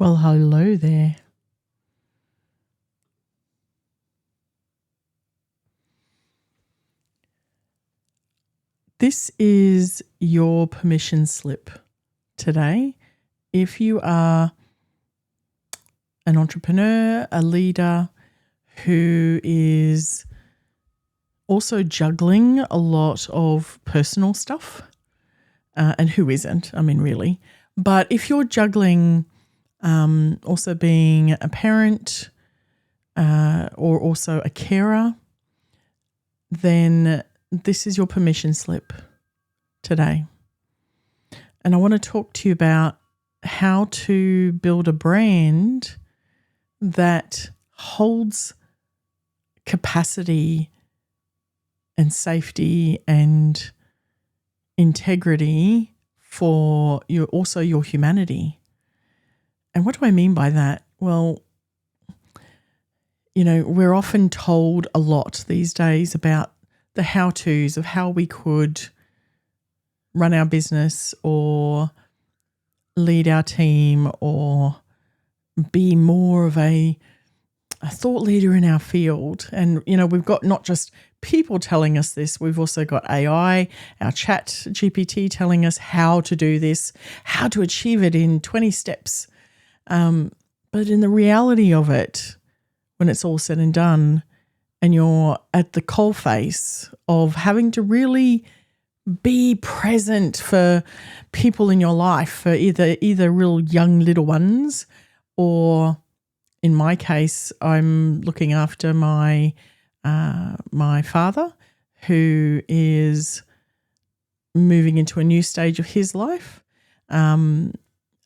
Well, hello there. This is your permission slip today. If you are an entrepreneur, a leader who is also juggling a lot of personal stuff, and who isn't, I mean, really. But if you're juggling also being a parent or also a carer, then this is your permission slip today. And I want to talk to you about how to build a brand that holds capacity and safety and integrity for your humanity. And what do I mean by that? Well, we're often told a lot these days about the how-tos of how we could run our business or lead our team or be more of a thought leader in our field. And, we've got not just people telling us this, we've also got AI, our chat GPT telling us how to do this, how to achieve it in 20 steps. But in the reality of it, when it's all said and done, and you're at the coalface of having to really be present for people in your life, for either real young little ones, or in my case, I'm looking after my father, who is moving into a new stage of his life,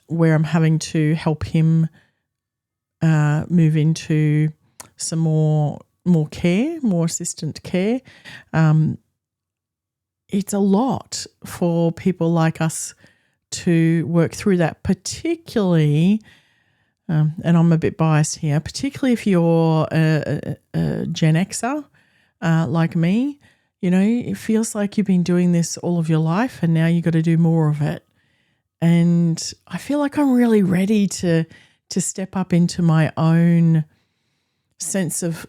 where I'm having to help him move into some more care, more assistant care. It's a lot for people like us to work through that, particularly, and I'm a bit biased here, particularly if you're a Gen Xer like me. It feels like you've been doing this all of your life and now you've got to do more of it. And I feel like I'm really ready to step up into my own sense of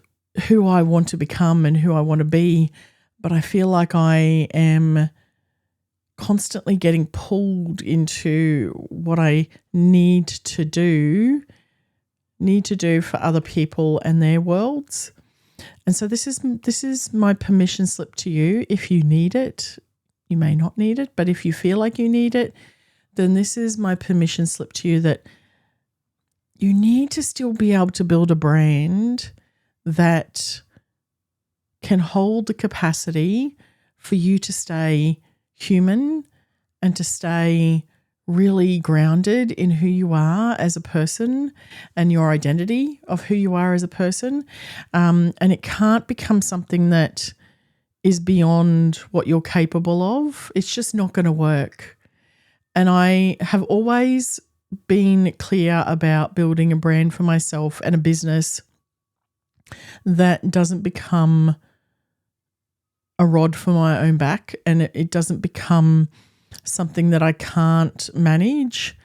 who I want to become and who I want to be. But I feel like I am constantly getting pulled into what I need to do for other people and their worlds. And so this is my permission slip to you. If you need it, you may not need it, but if you feel like you need it, then this is my permission slip to you that you need to still be able to build a brand that can hold the capacity for you to stay human and to stay really grounded in who you are as a person and your identity of who you are as a person. And it can't become something that is beyond what you're capable of. It's just not going to work. And I have always been clear about building a brand for myself and a business that doesn't become a rod for my own back, and it doesn't become something that I can't manage.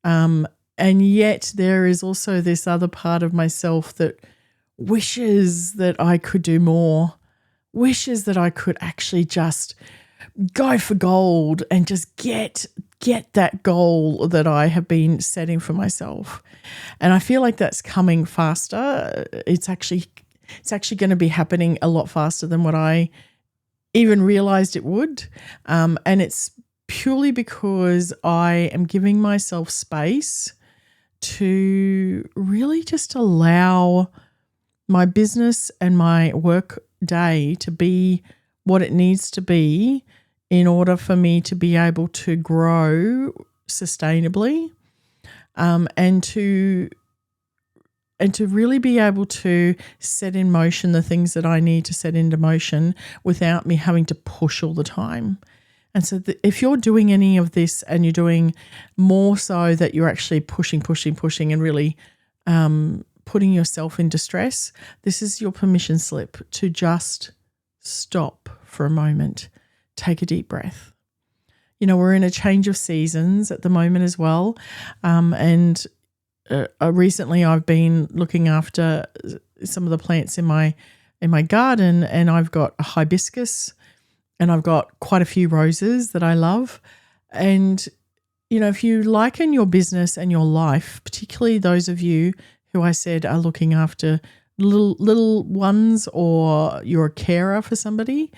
And yet there is also this other part of myself that wishes that I could do more, wishes that I could actually just go for gold and just get that goal that I have been setting for myself. And I feel like that's coming faster. It's actually going to be happening a lot faster than what I even realized it would. And it's purely because I am giving myself space to really just allow my business and my work day to be what it needs to be in order for me to be able to grow sustainably, and to really be able to set in motion the things that I need to set into motion without me having to push all the time. And so if you're doing any of this and you're doing more so that you're actually pushing and really putting yourself in distress, this is your permission slip to just stop for a moment. Take a deep breath. We're in a change of seasons at the moment as well. And recently I've been looking after some of the plants in my garden, and I've got a hibiscus and I've got quite a few roses that I love. And, if you liken your business and your life, particularly those of you who I said are looking after little ones, or you're a carer for somebody,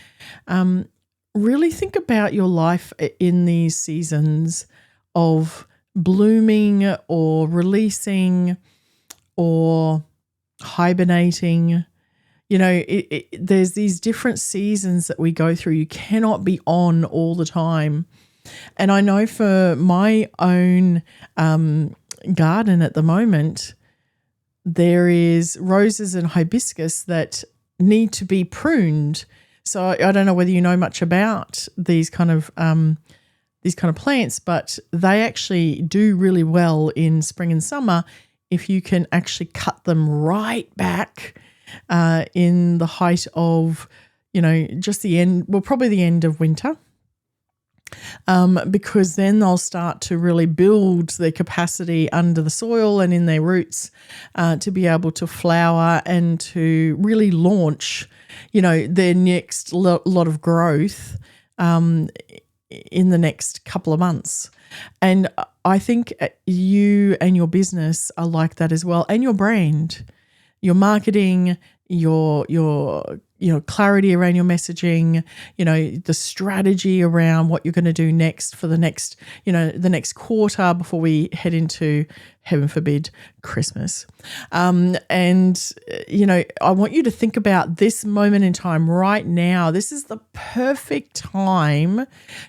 really think about your life in these seasons of blooming or releasing or hibernating. There's these different seasons that we go through. You cannot be on all the time. And I know for my own garden at the moment, there is roses and hibiscus that need to be pruned. So I don't know whether you know much about these kind of plants, but they actually do really well in spring and summer if you can actually cut them right back in the height of, just the end, probably the end of winter. Because then they'll start to really build their capacity under the soil and in their roots to be able to flower and to really launch, their next lot of growth in the next couple of months. And I think you and your business are like that as well, and your brand, your marketing, your clarity around your messaging, the strategy around what you're going to do next for the next quarter before we head into, heaven forbid, Christmas. I want you to think about this moment in time right now. This is the perfect time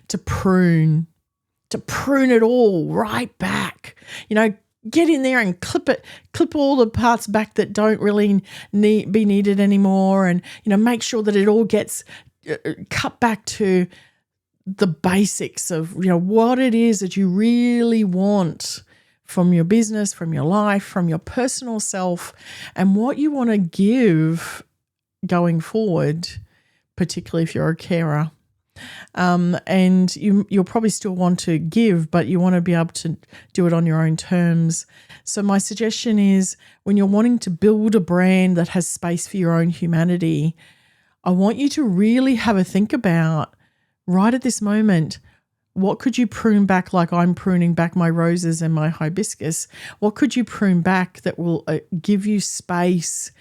to prune it all right back. Get in there and clip all the parts back that don't really be needed anymore, and make sure that it all gets cut back to the basics of what it is that you really want from your business, from your life, from your personal self, and what you want to give going forward, particularly if you're a carer. And you'll probably still want to give, but you want to be able to do it on your own terms. So my suggestion is, when you're wanting to build a brand that has space for your own humanity, I want you to really have a think about, right at this moment, what could you prune back, like I'm pruning back my roses and my hibiscus? What could you prune back that will give you space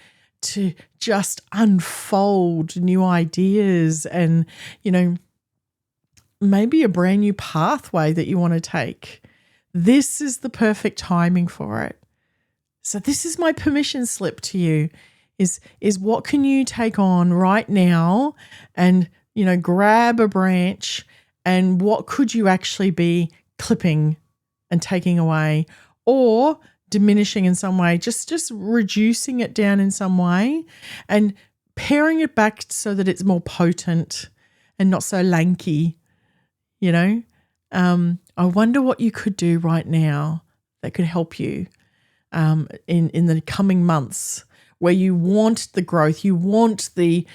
to just unfold new ideas and, maybe a brand new pathway that you want to take? This is the perfect timing for it. So this is my permission slip to you, is what can you take on right now and, grab a branch, and what could you actually be clipping and taking away, or diminishing in some way, just reducing it down in some way and paring it back so that it's more potent and not so lanky. I wonder what you could do right now that could help you in the coming months, where you want the growth, you want the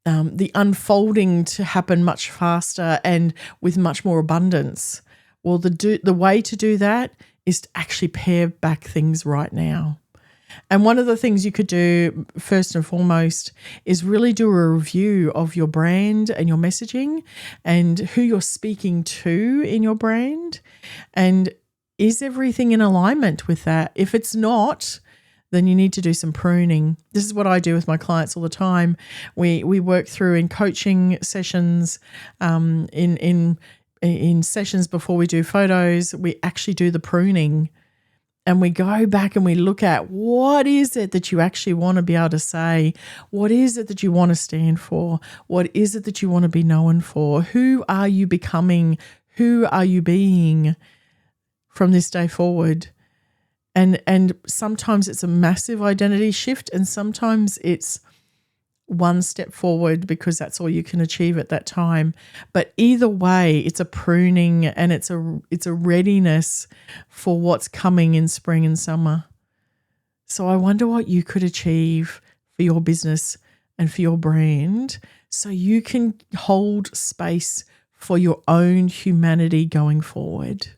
unfolding to happen much faster and with much more abundance. Well, the way to do that is to actually pare back things right now. And one of the things you could do first and foremost is really do a review of your brand and your messaging and who you're speaking to in your brand. And is everything in alignment with that? If it's not, then you need to do some pruning. This is what I do with my clients all the time. We work through in coaching sessions, in sessions before we do photos, we actually do the pruning. And we go back and we look at, what is it that you actually want to be able to say? What is it that you want to stand for? What is it that you want to be known for? Who are you becoming? Who are you being from this day forward? And sometimes it's a massive identity shift, and sometimes it's one step forward because that's all you can achieve at that time. But either way, it's a pruning and it's a readiness for what's coming in spring and summer. So I wonder what you could achieve for your business and for your brand so you can hold space for your own humanity going forward.